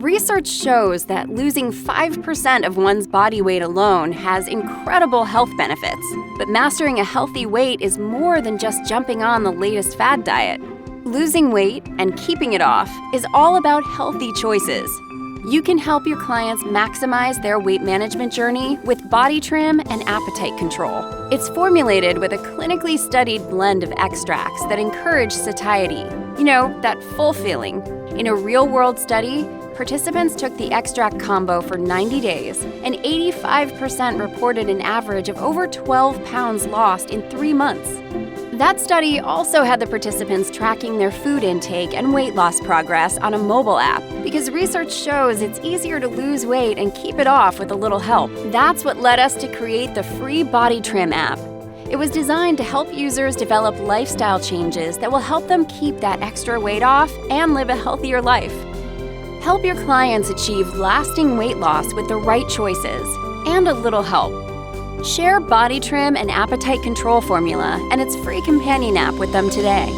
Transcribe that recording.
Research shows that losing 5% of one's body weight alone has incredible health benefits. But mastering a healthy weight is more than just jumping on the latest fad diet. Losing weight and keeping it off is all about healthy choices. You can help your clients maximize their weight management journey with body trim and appetite control. It's formulated with a clinically studied blend of extracts that encourage satiety. You know, that full feeling. In a real-world study, participants took the extract combo for 90 days, and 85% reported an average of over 12 pounds lost in 3 months. That study also had the participants tracking their food intake and weight loss progress on a mobile app, because research shows it's easier to lose weight and keep it off with a little help. That's what led us to create the free Body Trim app. It was designed to help users develop lifestyle changes that will help them keep that extra weight off and live a healthier life. Help your clients achieve lasting weight loss with the right choices and a little help. Share Body Trim and Appetite Control formula and its free companion app with them today.